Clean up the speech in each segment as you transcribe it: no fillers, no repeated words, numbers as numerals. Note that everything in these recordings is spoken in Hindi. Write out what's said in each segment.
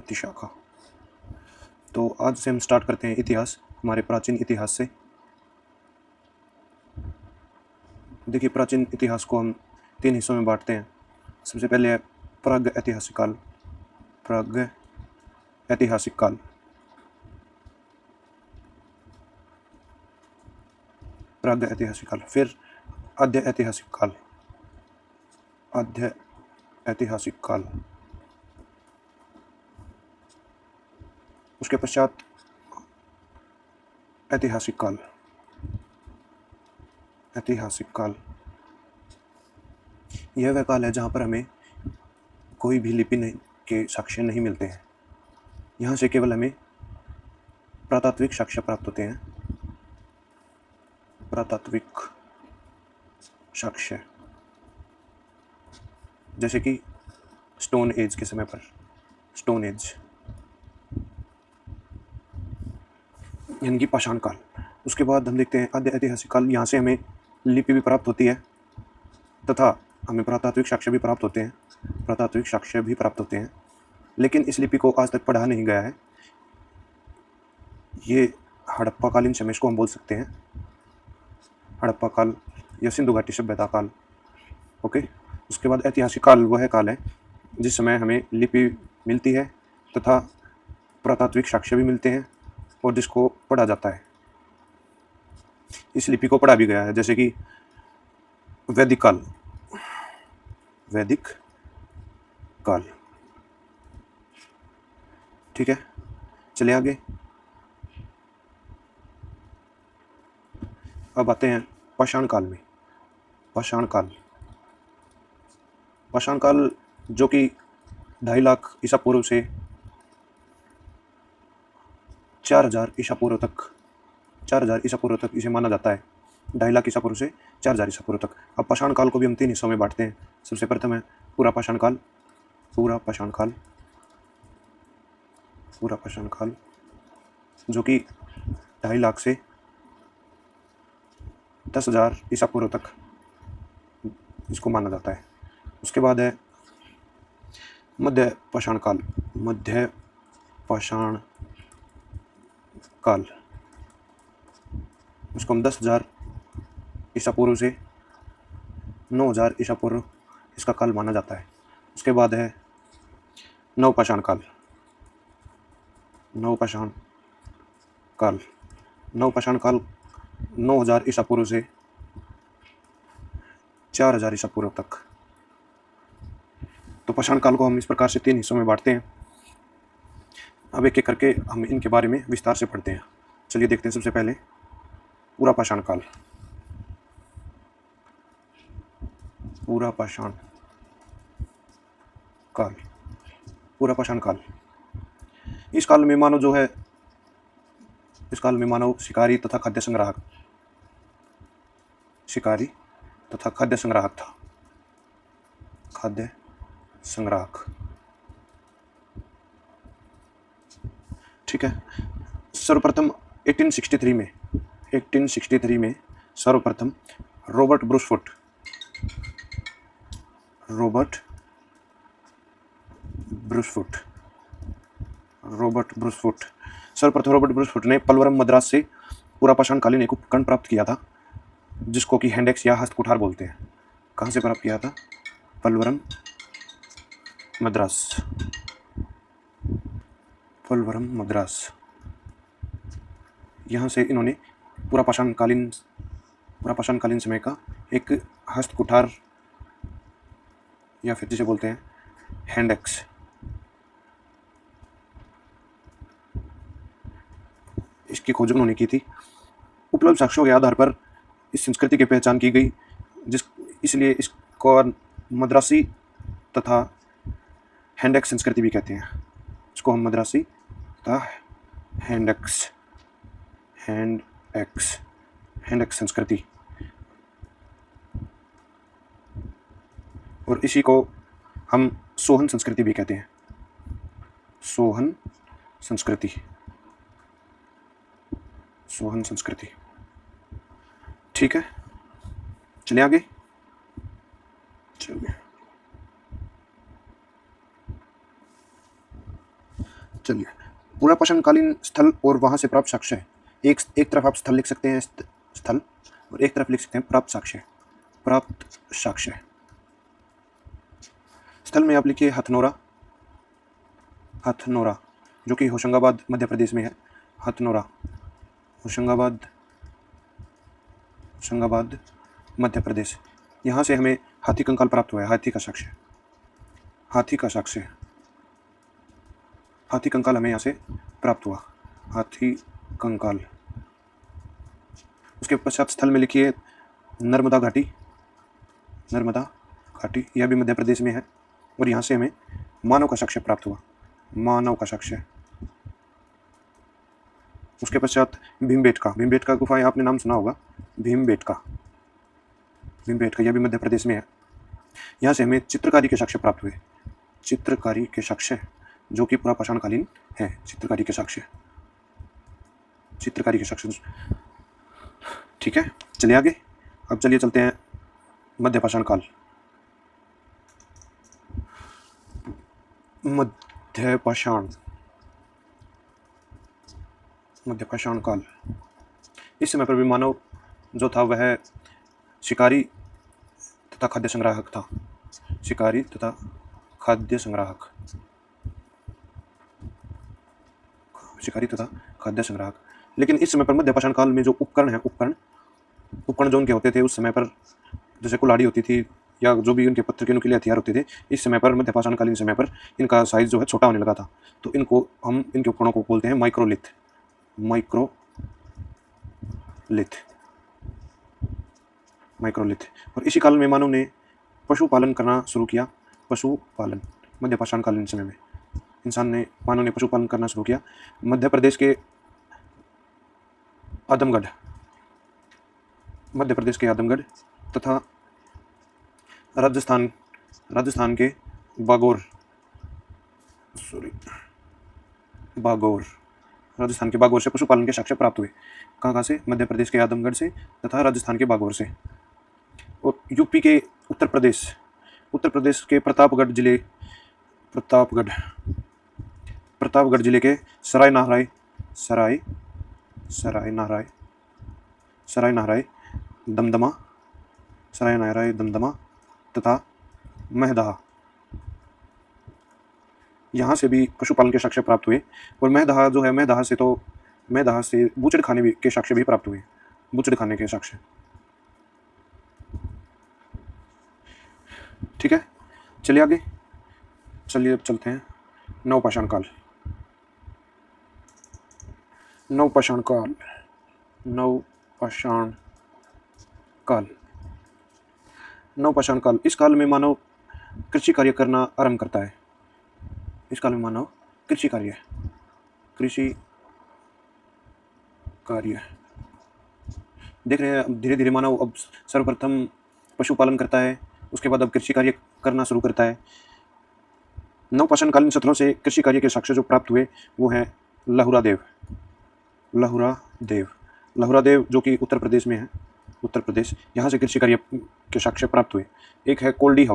व्युत्पत्ति शाखा। तो आज से हम स्टार्ट करते हैं इतिहास, हमारे प्राचीन इतिहास से। देखिए, प्राचीन इतिहास को हम 3 हिस्सों में बांटते हैं। सबसे पहले है प्राग ऐतिहासिक काल, प्राग ऐतिहासिक काल, प्राग ऐतिहासिक काल, फिर आद्य ऐतिहासिक काल, आद्य ऐतिहासिक काल, उसके पश्चात ऐतिहासिक काल, ऐतिहासिक काल। यह वह काल है जहाँ पर हमें कोई भी लिपि नहीं के साक्ष्य नहीं मिलते हैं। यहाँ से केवल हमें पुरातात्विक साक्ष्य प्राप्त होते हैं, पुरातात्विक साक्ष्य, जैसे कि स्टोन एज के समय पर, स्टोन एज यानी कि पाषाण काल। उसके बाद हम देखते हैं आद्य ऐतिहासिक काल। यहाँ से हमें लिपि भी प्राप्त होती है तथा हमें पुरातात्विक साक्ष्य भी प्राप्त होते हैं, पुरातात्विक साक्ष्य भी प्राप्त होते हैं, लेकिन इस लिपि को आज तक पढ़ा नहीं गया है। ये हड़प्पाकालीन समय इसको हम बोल सकते हैं, हड़प्पा काल या सिंधु घाटी सभ्यता काल। ओके। उसके बाद ऐतिहासिक काल वह काल है जिस समय हमें लिपि मिलती है तथा पुरातात्विक साक्ष्य भी मिलते हैं और जिसको पढ़ा जाता है। इस लिपि को पढ़ा भी गया है, जैसे कि वैदिक काल, वैदिक काल। ठीक है, चले आगे। अब आते हैं पाषाण काल में। पाषाण काल, पाषाण काल जो कि 2.5 लाख ईसा पूर्व से 4000 ईसा पूर्व तक, 4000 ईसा पूर्व तक इसे माना जाता है। 2.5 लाख ईसा पूर्व से 4000 ईसा पूर्व तक। अब पाषाण काल को भी हम 3 हिस्सों में बांटते हैं। सबसे प्रथम है पूरा पाषाण काल, पूरा पाषाण काल, पूरा पाषाण काल जो कि 2.5 लाख से 10,000 ईसा पूर्व तक इसको माना जाता है। उसके बाद है मध्य पाषाण काल, मध्य पाषाण काल। उसको हम 10,000 ईसा पूर्व से 9,000 ईसा पूर्व इसका काल माना जाता है। उसके बाद है नवपाषाण काल, नवपाषाण काल, नवपाषाण काल 9,000 ईसा पूर्व से 4,000 ईसा पूर्व तक। तो पाषाण काल को हम इस प्रकार से 3 हिस्सों में बांटते हैं। अब एक एक करके हम इनके बारे में विस्तार से पढ़ते हैं। चलिए देखते हैं। सबसे पहले पूरा पाषाण काल, पूरा पाषाण काल, पूरा पाषाण काल। इस काल में मानव जो है, इस काल में मानव शिकारी तथा खाद्य संग्राहक, शिकारी तथा खाद्य संग्राहक था, खाद्य संग्राहक। ठीक है। सर्वप्रथम 1863 में सर्वप्रथम रॉबर्ट ब्रूसफुट, रॉबर्ट ब्रूसफुट ने पलवरम मद्रास से पूरा पाषाण कालीन एक उपकरण प्राप्त किया था जिसको कि हैंडेक्स या हस्त कुठार बोलते हैं। कहाँ से प्राप्त किया था? पलवरम मद्रास, पलवरम मद्रास। यहाँ से इन्होंने पूरा पाषाण कालीन समय का एक हस्त कुठार या फिर जिसे बोलते हैं हैंडेक्स, इसकी खोज उन्होंने की थी। उपलब्ध साक्ष्यों के आधार पर इस संस्कृति की पहचान की गई, इसलिए इसको मद्रासी तथा हैंडेक्स संस्कृति भी कहते हैं। इसको हम मद्रासी तथा हैंडेक्स संस्कृति, और इसी को हम सोहन संस्कृति भी कहते हैं, सोहन संस्कृति, सोहन संस्कृति। ठीक है, चलिए आगे। चलिए चलिए, पूरा पाषाणकालीन स्थल और वहाँ से प्राप्त साक्ष्य है। एक तरफ आप स्थल लिख सकते हैं, स्थल, और एक तरफ लिख सकते हैं प्राप्त साक्ष्य। प्राप्त साक्ष्य स्थल में आप लिखिए हथनोरा, हथनोरा जो कि होशंगाबाद मध्य प्रदेश में है। हथनोरा, होशंगाबाद, होशंगाबाद मध्य प्रदेश। यहाँ से हमें हाथी कंकाल प्राप्त हुआ है। हाथी का साक्ष्य, हाथी का साक्ष्य, हाथी कंकाल हमें यहाँ से प्राप्त हुआ। हाथी कंकाल। उसके पश्चात स्थल में लिखिए नर्मदा घाटी, नर्मदा घाटी, यह भी मध्य प्रदेश में है। और यहाँ से हमें मानव का साक्ष्य प्राप्त हुआ। मानव का साक्ष्य। उसके पश्चात भीमबेटका, भीमबेटका गुफा आपने नाम सुना होगा। भीमबेटका, भीमबेटका यह भी मध्य प्रदेश में है। यहाँ से हमें चित्रकारी के साक्ष्य प्राप्त हुए। चित्रकारी के साक्ष्य जो कि पूरा पाषाणकालीन है। चित्रकारी के साक्ष्य, चित्रकारी के साक्ष्य। ठीक है, चलिए आगे। अब चलिए चलते हैं मध्य पाषाण काल। मध्य पाषाण, मध्य पाषाण काल। इस समय पर भी मानव जो था वह शिकारी तथा खाद्य संग्राहक था। शिकारी तथा खाद्य संग्राहक, शिकारी तथा खाद्य संग्राहक। लेकिन इस समय पर मध्य पाषाण काल में जो उपकरण है, उपकरण जो उनके होते थे उस समय पर, जैसे कुल्हाड़ी होती थी या जो भी उनके पत्थर के नुकीले हथियार होते थे, इस समय पर मध्य पाषाणकालीन समय पर इनका साइज जो है छोटा होने लगा था। तो इनको हम, इनके उपकरणों को बोलते हैं माइक्रोलिथ। Microlith, microlith. और इसी काल में मानव ने पशुपालन करना शुरू किया। पशुपालन मध्य पाषाणकालीन समय में मानव ने पशुपालन करना शुरू किया। मध्य प्रदेश के आदमगढ़, मध्य प्रदेश के आदमगढ़ तथा राजस्थान के बागौर, राजस्थान के बागौर से पशुपालन के साक्ष्य प्राप्त हुए। कहाँ से? मध्य प्रदेश के आदमगढ़ से तथा राजस्थान के बागौर से। और यूपी के उत्तर प्रदेश के प्रतापगढ़ जिले के सराय नाहराय दमदमा तथा महदहा, यहाँ से भी पशुपालन के साक्ष्य प्राप्त हुए। और महदहा जो है, महदहा से बूचड़ खाने के साक्ष्य भी प्राप्त हुए। बूचड़ खाने के साक्ष्य। ठीक है, चलिए आगे। चलिए अब चलते हैं नवपाषाण काल। नवपाषाण काल। इस काल में मानव कृषि कार्य करना आरंभ करता है। इस काल में मानव कृषि कार्य देख रहे हैं। धीरे धीरे मानव अब सर्वप्रथम पशुपालन करता है, उसके बाद अब कृषि कार्य करना शुरू करता है। नवपाषाणकालीन स्थलों से कृषि कार्य के साक्ष्य जो प्राप्त हुए वो है लहुरा देव जो कि उत्तर प्रदेश में है। उत्तर प्रदेश, यहाँ से कृषि कार्य के साक्ष्य प्राप्त हुए। एक है कोल्डी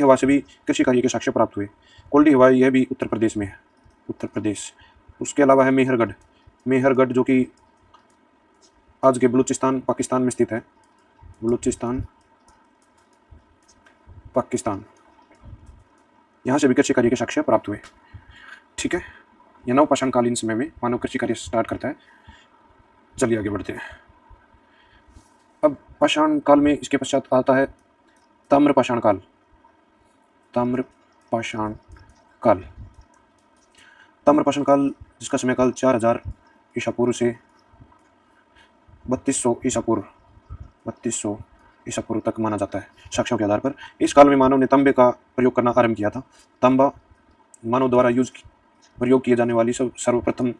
हवा से भी कृषि कार्य के साक्ष्य प्राप्त हुए। कोल्डी हवा यह भी उत्तर प्रदेश में है। उत्तर प्रदेश। उसके अलावा है मेहरगढ़ जो कि आज के बलूचिस्तान पाकिस्तान में स्थित है। बलूचिस्तान पाकिस्तान, यहाँ से भी कृषि कार्य के साक्ष्य प्राप्त हुए। ठीक है, यह नवपाषाणकालीन समय में मानव कृषि कार्य स्टार्ट करता है। चलिए आगे बढ़ते हैं। अब पाषाण काल में इसके पश्चात आता है ताम्रपाषाण काल। ताम्रपाषाण काल जिसका समय काल 4000 ईसा पूर्व से 3200 ईसा पूर्व तक माना जाता है साक्ष्यों के आधार पर। इस काल में मानव ने तांबे का प्रयोग करना आरंभ किया था। तांबा मानव द्वारा प्रयोग की जाने वाली सर्वप्रथम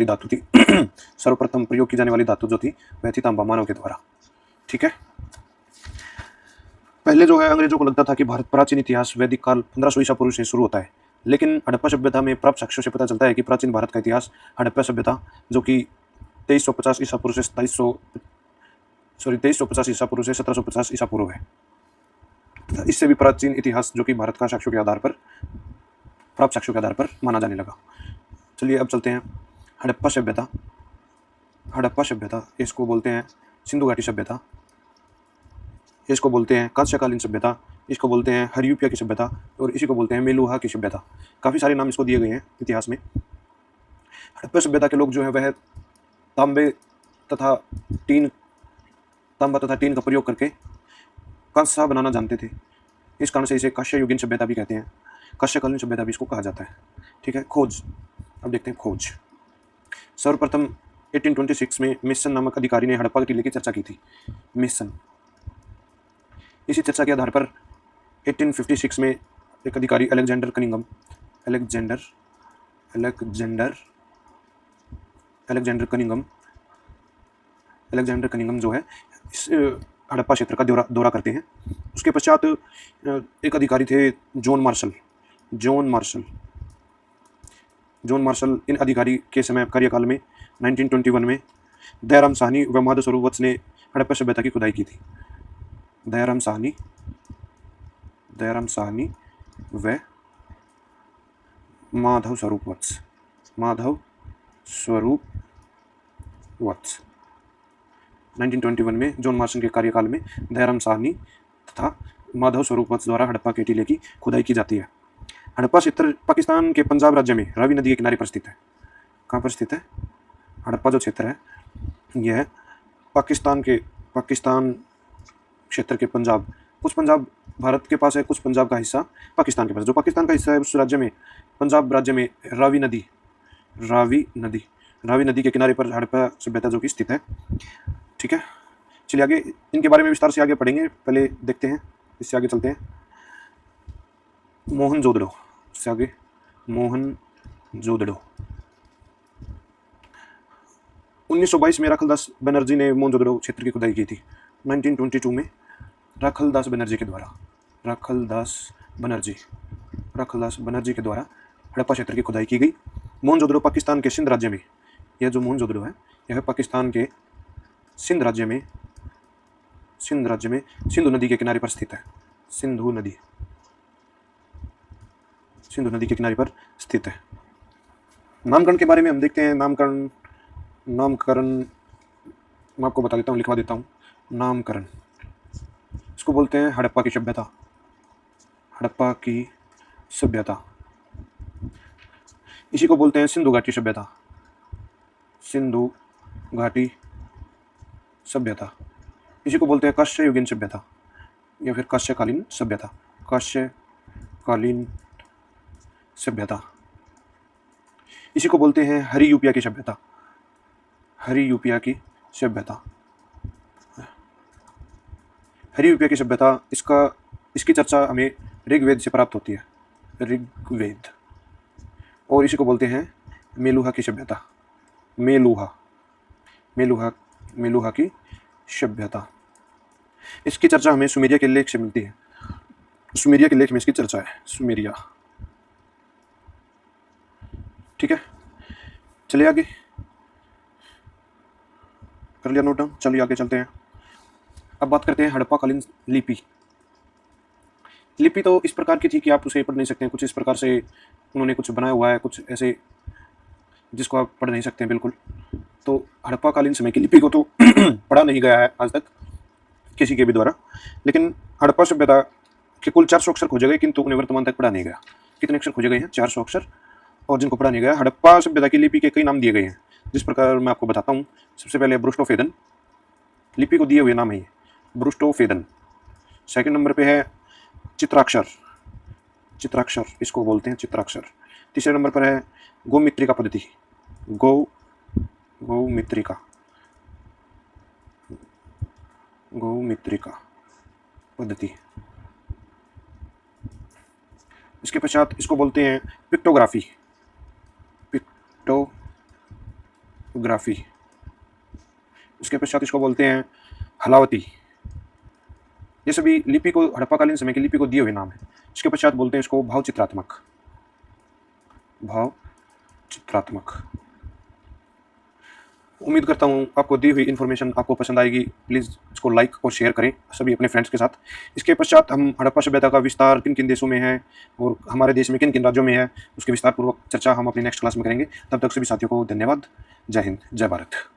धातु थी। सर्वप्रथम प्रयोग की जाने वाली धातु जो थी वह थी तांबा, मानव के द्वारा। ठीक है, पहले जो है अंग्रेजों को लगता था कि भारत प्राचीन इतिहास वैदिक काल 1500 ईसा पूर्व से शुरू होता है, लेकिन हड़प्पा सभ्यता में प्राप्त साक्ष्यों से पता चलता है कि प्राचीन भारत का इतिहास हड़प्पा सभ्यता जो कि 2350 ईसा पूर्व से 2350 ईसा पूर्व से 1750 ईसा पूर्व है। तथा इससे भी प्राचीन इतिहास जो कि भारत का साक्ष्यों के आधार पर, प्राप्त साक्ष्यों के आधार पर माना जाने लगा। चलिए अब चलते हैं हड़प्पा सभ्यता। हड़प्पा सभ्यता इसको बोलते हैं सिंधु घाटी सभ्यता, इसको बोलते हैं कांस्यकालीन सभ्यता, इसको बोलते हैं हरियूपिया की सभ्यता और इसी को बोलते हैं मेलुहा की सभ्यता। काफ़ी सारे नाम इसको दिए गए हैं इतिहास में। हड़प्पा सभ्यता के लोग जो है वह तांबे तथा टीन का प्रयोग करके कांसा बनाना जानते थे। इस कारण से इसे कांस्ययुगीन सभ्यता भी कहते हैं, कांस्यकालीन सभ्यता भी इसको कहा जाता है। ठीक है, खोज। अब देखते हैं खोज। सर्वप्रथम 1826 में मेसन नामक अधिकारी ने हड़प्पा के टीले की चर्चा की थी। मेसन। इसी चर्चा के आधार पर 1856 में एक अधिकारी अलेक्जेंडर कनिंगम जो है इस हड़प्पा क्षेत्र का दौरा करते हैं। उसके पश्चात एक अधिकारी थे जॉन मार्शल। इन अधिकारी के समय कार्यकाल में 1921 में दयाराम साहनी व माधव स्वरूप वत्स ने हड़प्पा सभ्यता की खुदाई की थी। दयाराम साहनी व माधव स्वरूप वत्स 1921 में जॉन मार्शल के कार्यकाल में दयाराम साहनी तथा माधव स्वरूप वत्स द्वारा हड़प्पा के टीले की खुदाई की जाती है। हड़प्पा क्षेत्र पाकिस्तान के पंजाब राज्य में रावी नदी के किनारे पर स्थित है। कहाँ पर स्थित है? हड़प्पा जो क्षेत्र है यह पाकिस्तान क्षेत्र के कुछ पंजाब भारत के पास है, कुछ पंजाब का हिस्सा पाकिस्तान के पास। जो पाकिस्तान का हिस्सा है उस राज्य में, पंजाब राज्य में रावी नदी के किनारे पर हड़प्पा सभ्यता जो कि स्थित है। ठीक है, चलिए आगे इनके बारे में विस्तार से आगे पढ़ेंगे। पहले देखते हैं, इससे आगे चलते हैं मोहनजोदड़ो। इससे आगे मोहनजोदड़ो 1922 में राखलदास बनर्जी ने मोहनजोदड़ो क्षेत्र की खुदाई की थी। 1922 में राखलदास बनर्जी के द्वारा हड़प्पा क्षेत्र की खुदाई की गई। मोहनजोदड़ो पाकिस्तान के सिंध राज्य में, यह जो मोहनजोदड़ो है यह पाकिस्तान के सिंध राज्य में सिंधु नदी के किनारे पर स्थित है। सिंधु नदी के किनारे पर स्थित है। नामकरण के बारे में हम देखते हैं। नामकरण मैं आपको बता देता हूँ, लिखवा देता हूँ। नामकरण इसको बोलते हैं हड़प्पा की सभ्यता। इसी को बोलते हैं सिंधु घाटी सभ्यता। इसी को बोलते हैं कांस्ययुगीन सभ्यता या फिर कांस्यकालीन सभ्यता। इसी को बोलते हैं हरियूपिया की सभ्यता। इसकी चर्चा हमें ऋग्वेद से प्राप्त होती है, ऋग्वेद। और इसी को बोलते हैं मेलुहा की सभ्यता। मेलुहा की सभ्यता। इसकी चर्चा हमें सुमेरिया के लेख से मिलती है। सुमेरिया के लेख में इसकी चर्चा है, सुमेरिया। ठीक है, चलिए आगे, कर लिया नोट डाउन। चलिए आगे चलते हैं। अब बात करते हैं हड़प्पाकालीन लिपि तो इस प्रकार की थी कि आप उसे पढ़ नहीं सकते हैं। कुछ इस प्रकार से उन्होंने कुछ बनाया हुआ है, कुछ ऐसे जिसको आप पढ़ नहीं सकते हैं बिल्कुल। तो हड़प्पाकालीन समय की लिपि को तो पढ़ा नहीं गया है आज तक किसी के भी द्वारा, लेकिन हड़प्पा सभ्यता के कुल 400 अक्षर खोजे गए, किंतु उन्हें वर्तमान तक पढ़ा नहीं गया। कितने अक्षर खोजे गए हैं? 400 अक्षर, और जिनको पढ़ा नहीं गया। हड़प्पा सभ्यता की लिपि के कई नाम दिए गए हैं, जिस प्रकार मैं आपको बताता हूँ। सबसे पहले ब्रुस्टोफेदन, लिपि को दिए हुए नाम है ये, ब्रुस्टोफेदन। सेकंड नंबर पे है चित्राक्षर, इसको बोलते हैं चित्राक्षर। तीसरे नंबर पर है गोमित्रिका पद्धति, गोमित्रिका पद्धति। इसके पश्चात इसको बोलते हैं पिक्टोग्राफी। इसके पश्चात इसको बोलते हैं हलावती। ये सभी लिपि को, हड़प्पाकालीन समय की लिपि को दिए हुए नाम है। इसके पश्चात बोलते हैं इसको भावचित्रात्मक। उम्मीद करता हूँ आपको दी हुई इन्फॉर्मेशन आपको पसंद आएगी। प्लीज़ इसको लाइक और शेयर करें सभी अपने फ्रेंड्स के साथ। इसके पश्चात हम हड़प्पा सभ्यता का विस्तार किन किन देशों में है और हमारे देश में किन किन राज्यों में है, उसके विस्तार पूर्वक चर्चा हम अपनी नेक्स्ट क्लास में करेंगे। तब तक सभी साथियों को धन्यवाद। जय हिंद, जय भारत।